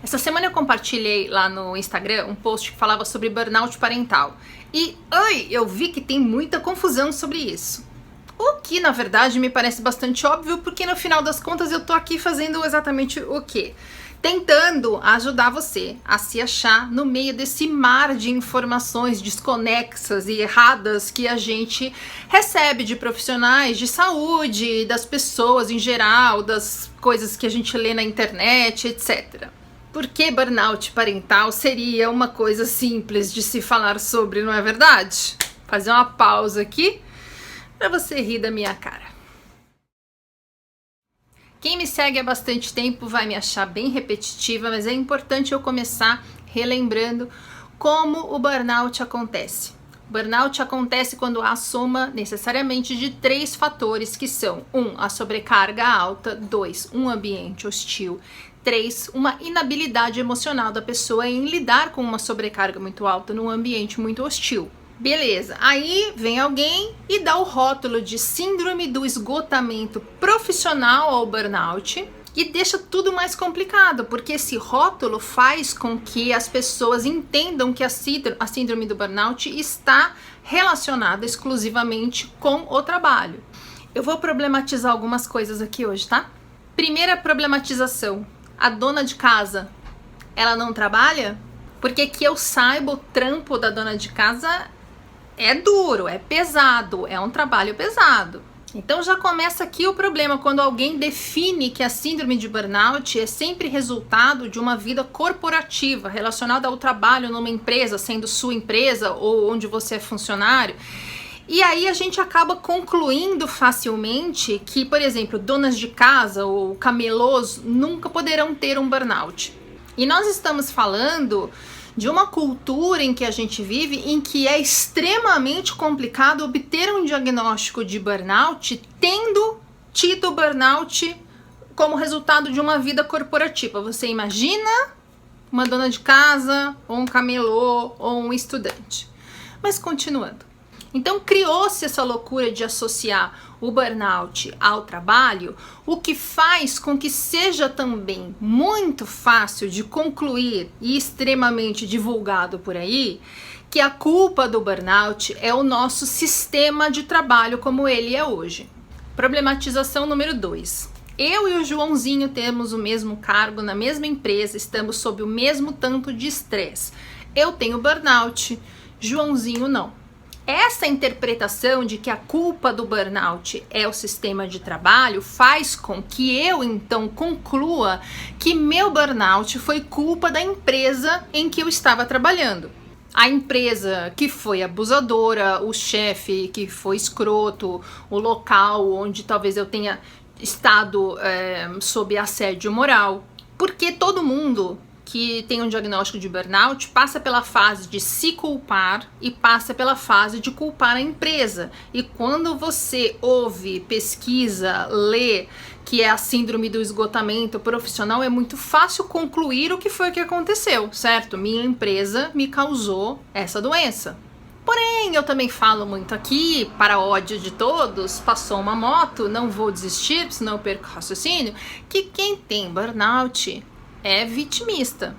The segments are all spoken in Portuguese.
Essa semana eu compartilhei lá no Instagram um post que falava sobre burnout parental. E eu vi que tem muita confusão sobre isso. O que, na verdade, me parece bastante óbvio, porque no final das contas eu tô aqui fazendo exatamente o quê? Tentando ajudar você a se achar no meio desse mar de informações desconexas e erradas que a gente recebe de profissionais de saúde, das pessoas em geral, das coisas que a gente lê na internet, etc. Porque burnout parental seria uma coisa simples de se falar sobre, não é verdade? Fazer uma pausa aqui para você rir da minha cara. Quem me segue há bastante tempo vai me achar bem repetitiva, mas é importante eu começar relembrando como o burnout acontece. O burnout acontece quando há soma necessariamente de 3 fatores que são: 1, a sobrecarga alta, 2, um ambiente hostil, 3, uma inabilidade emocional da pessoa em lidar com uma sobrecarga muito alta num ambiente muito hostil. Beleza, aí vem alguém e dá o rótulo de síndrome do esgotamento profissional ao burnout e deixa tudo mais complicado, porque esse rótulo faz com que as pessoas entendam que a síndrome do burnout está relacionada exclusivamente com o trabalho. Eu vou problematizar algumas coisas aqui hoje, tá? Primeira problematização: a dona de casa, ela não trabalha? Porque que eu saiba, o trampo da dona de casa é duro, é pesado, é um trabalho pesado. Então já começa aqui o problema, quando alguém define que a síndrome de burnout é sempre resultado de uma vida corporativa, relacionada ao trabalho numa empresa, sendo sua empresa ou onde você é funcionário. E aí a gente acaba concluindo facilmente que, por exemplo, donas de casa ou camelôs nunca poderão ter um burnout. E nós estamos falando de uma cultura em que a gente vive, em que é extremamente complicado obter um diagnóstico de burnout, tendo tido burnout como resultado de uma vida corporativa. Você imagina uma dona de casa, ou um camelô, ou um estudante. Mas continuando. Então criou-se essa loucura de associar o burnout ao trabalho, o que faz com que seja também muito fácil de concluir e extremamente divulgado por aí que a culpa do burnout é o nosso sistema de trabalho como ele é hoje. Problematização número 2. Eu e o Joãozinho temos o mesmo cargo na mesma empresa, estamos sob o mesmo tanto de estresse. Eu tenho burnout, Joãozinho não. Essa interpretação de que a culpa do burnout é o sistema de trabalho faz com que eu então conclua que meu burnout foi culpa da empresa em que eu estava trabalhando. A empresa que foi abusadora, o chefe que foi escroto, o local onde talvez eu tenha estado sob assédio moral. Porque todo mundo que tem um diagnóstico de burnout passa pela fase de se culpar e passa pela fase de culpar a empresa. E quando você ouve, pesquisa, lê que é a síndrome do esgotamento profissional, é muito fácil concluir o que foi que aconteceu, certo? Minha empresa me causou essa doença. Porém, eu também falo muito aqui, para ódio de todos, passou uma moto, não vou desistir, senão eu perco o raciocínio, que quem tem burnout é vitimista.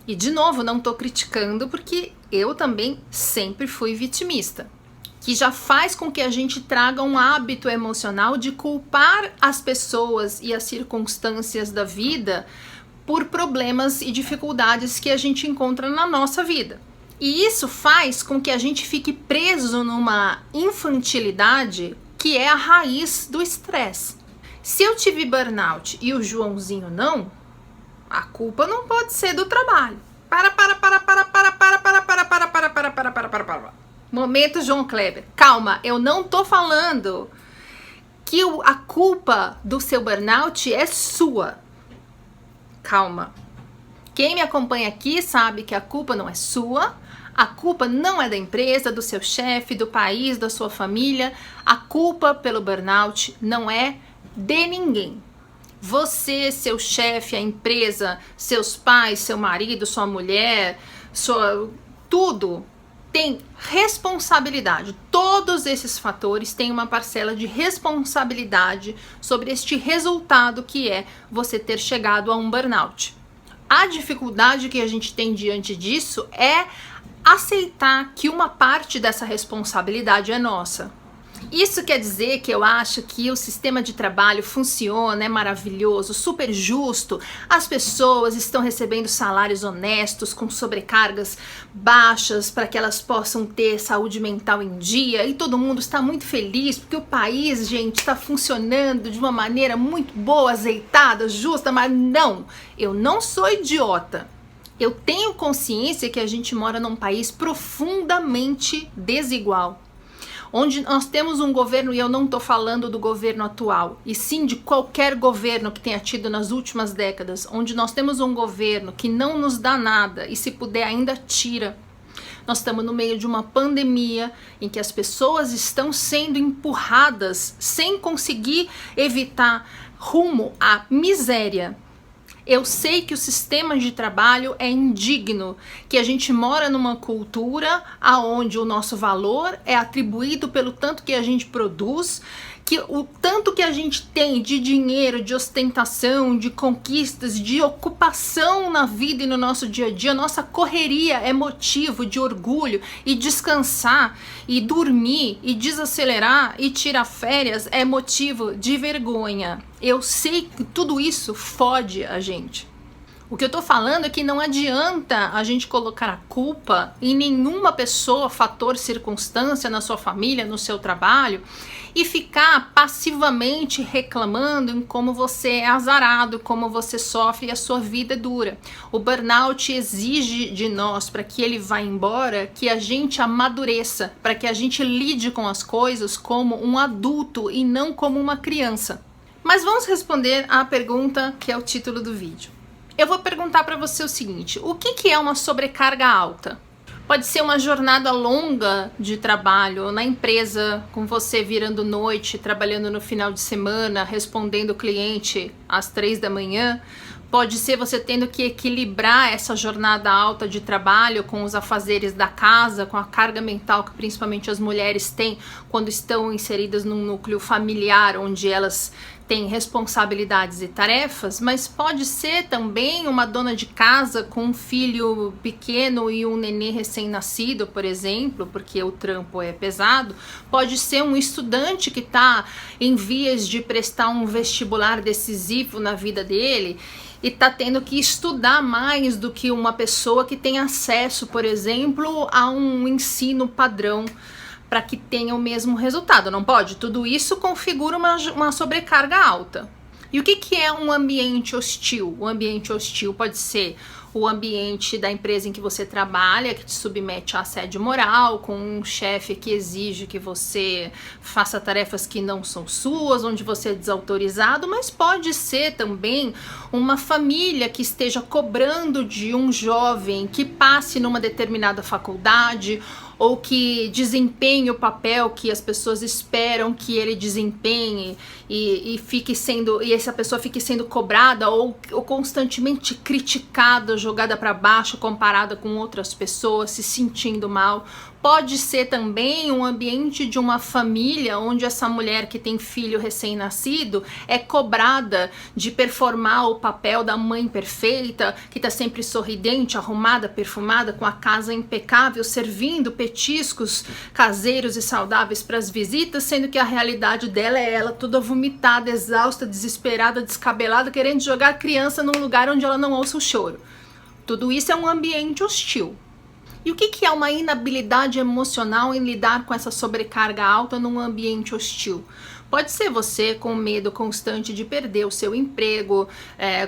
E de novo, não tô criticando, porque eu também sempre fui vitimista. Que já faz com que a gente traga um hábito emocional de culpar as pessoas e as circunstâncias da vida por problemas e dificuldades que a gente encontra na nossa vida. E isso faz com que a gente fique preso numa infantilidade que é a raiz do estresse. Se eu tive burnout e o Joãozinho não, a culpa não pode ser do trabalho. Para. Momento João Kleber. Calma, eu não tô falando que a culpa do seu burnout é sua. Calma. Quem me acompanha aqui sabe que a culpa não é sua, a culpa não é da empresa, do seu chefe, do país, da sua família. A culpa pelo burnout não é de ninguém. Você, seu chefe, a empresa, seus pais, seu marido, sua mulher, tudo tem responsabilidade. Todos esses fatores têm uma parcela de responsabilidade sobre este resultado que é você ter chegado a um burnout. A dificuldade que a gente tem diante disso é aceitar que uma parte dessa responsabilidade é nossa. Isso quer dizer que eu acho que o sistema de trabalho funciona, é maravilhoso, super justo, as pessoas estão recebendo salários honestos, com sobrecargas baixas, para que elas possam ter saúde mental em dia, e todo mundo está muito feliz, porque o país, gente, está funcionando de uma maneira muito boa, azeitada, justa, mas não, eu não sou idiota. Eu tenho consciência que a gente mora num país profundamente desigual, onde nós temos um governo, e eu não estou falando do governo atual, e sim de qualquer governo que tenha tido nas últimas décadas, onde nós temos um governo que não nos dá nada e, se puder, ainda tira. Nós estamos no meio de uma pandemia em que as pessoas estão sendo empurradas sem conseguir evitar rumo à miséria. Eu sei que o sistema de trabalho é indigno, que a gente mora numa cultura onde o nosso valor é atribuído pelo tanto que a gente produz, que o tanto que a gente tem de dinheiro, de ostentação, de conquistas, de ocupação na vida e no nosso dia a dia, nossa correria é motivo de orgulho, e descansar, e dormir, e desacelerar, e tirar férias é motivo de vergonha. Eu sei que tudo isso fode a gente. O que eu tô falando é que não adianta a gente colocar a culpa em nenhuma pessoa, fator, circunstância na sua família, no seu trabalho, e ficar passivamente reclamando em como você é azarado, como você sofre e a sua vida é dura. O burnout exige de nós, para que ele vá embora, que a gente amadureça, para que a gente lide com as coisas como um adulto e não como uma criança. Mas vamos responder à pergunta que é o título do vídeo. Eu vou perguntar para você o seguinte: o que é uma sobrecarga alta? Pode ser uma jornada longa de trabalho na empresa, com você virando noite, trabalhando no final de semana, respondendo o cliente às 3 da manhã. Pode ser você tendo que equilibrar essa jornada alta de trabalho com os afazeres da casa, com a carga mental que principalmente as mulheres têm quando estão inseridas num núcleo familiar, onde elas têm responsabilidades e tarefas. Mas pode ser também uma dona de casa com um filho pequeno e um nenê recém-nascido, por exemplo, porque o trampo é pesado. Pode ser um estudante que está em vias de prestar um vestibular decisivo na vida dele e está tendo que estudar mais do que uma pessoa que tem acesso, por exemplo, a um ensino padrão para que tenha o mesmo resultado. Não pode? Tudo isso configura uma sobrecarga alta. E o que é um ambiente hostil? O ambiente hostil pode ser o ambiente da empresa em que você trabalha, que te submete a assédio moral, com um chefe que exige que você faça tarefas que não são suas, onde você é desautorizado, mas pode ser também uma família que esteja cobrando de um jovem que passe numa determinada faculdade, ou que desempenhe o papel que as pessoas esperam que ele desempenhe, e essa pessoa fique sendo cobrada ou constantemente criticada, jogada para baixo, comparada com outras pessoas, se sentindo mal. Pode ser também um ambiente de uma família onde essa mulher que tem filho recém-nascido é cobrada de performar o papel da mãe perfeita, que está sempre sorridente, arrumada, perfumada, com a casa impecável, servindo petiscos caseiros e saudáveis para as visitas, sendo que a realidade dela é ela toda vomitada, exausta, desesperada, descabelada, querendo jogar a criança num lugar onde ela não ouça o choro. Tudo isso é um ambiente hostil. E o que é uma inabilidade emocional em lidar com essa sobrecarga alta num ambiente hostil? Pode ser você com medo constante de perder o seu emprego,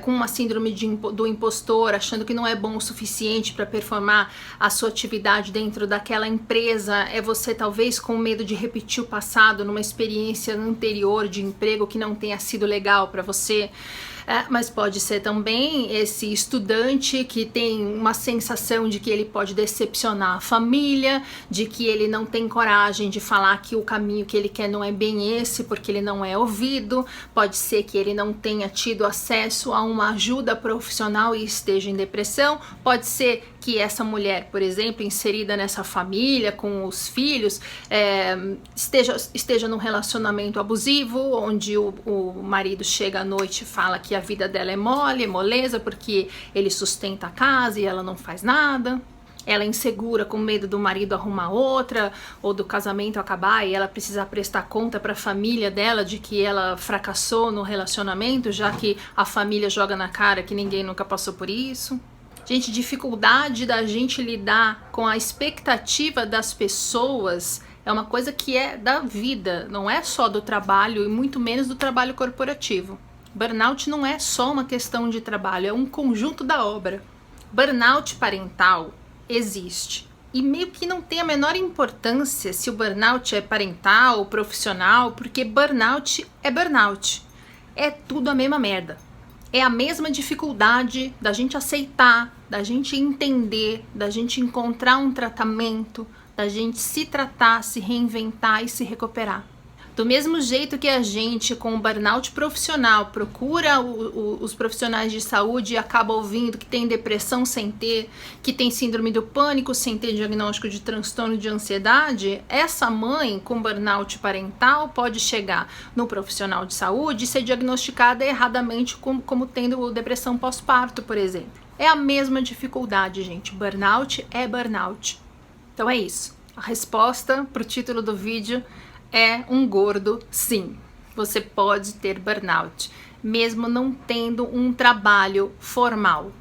com uma síndrome do impostor, achando que não é bom o suficiente para performar a sua atividade dentro daquela empresa. É você talvez com medo de repetir o passado numa experiência anterior de emprego que não tenha sido legal para você. Mas pode ser também esse estudante que tem uma sensação de que ele pode decepcionar a família, de que ele não tem coragem de falar que o caminho que ele quer não é bem esse, porque ele não é ouvido. Pode ser que ele não tenha tido acesso a uma ajuda profissional e esteja em depressão. Pode ser que essa mulher, por exemplo, inserida nessa família com os filhos, esteja num relacionamento abusivo, onde o marido chega à noite e fala que que a vida dela é mole, é moleza, porque ele sustenta a casa e ela não faz nada. Ela é insegura, com medo do marido arrumar outra, ou do casamento acabar e ela precisar prestar conta para a família dela de que ela fracassou no relacionamento, já que a família joga na cara que ninguém nunca passou por isso. Gente, dificuldade da gente lidar com a expectativa das pessoas é uma coisa que é da vida, não é só do trabalho e muito menos do trabalho corporativo. Burnout não é só uma questão de trabalho, é um conjunto da obra. Burnout parental existe. E meio que não tem a menor importância se o burnout é parental ou profissional, porque burnout é burnout. É tudo a mesma merda. É a mesma dificuldade da gente aceitar, da gente entender, da gente encontrar um tratamento, da gente se tratar, se reinventar e se recuperar. Do mesmo jeito que a gente, com o burnout profissional, procura os profissionais de saúde e acaba ouvindo que tem depressão sem ter, que tem síndrome do pânico sem ter diagnóstico de transtorno de ansiedade, essa mãe com burnout parental pode chegar no profissional de saúde e ser diagnosticada erradamente como tendo depressão pós-parto, por exemplo. É a mesma dificuldade, gente. Burnout é burnout. Então é isso. A resposta para o título do vídeo é um gordo, sim. Você pode ter burnout, mesmo não tendo um trabalho formal.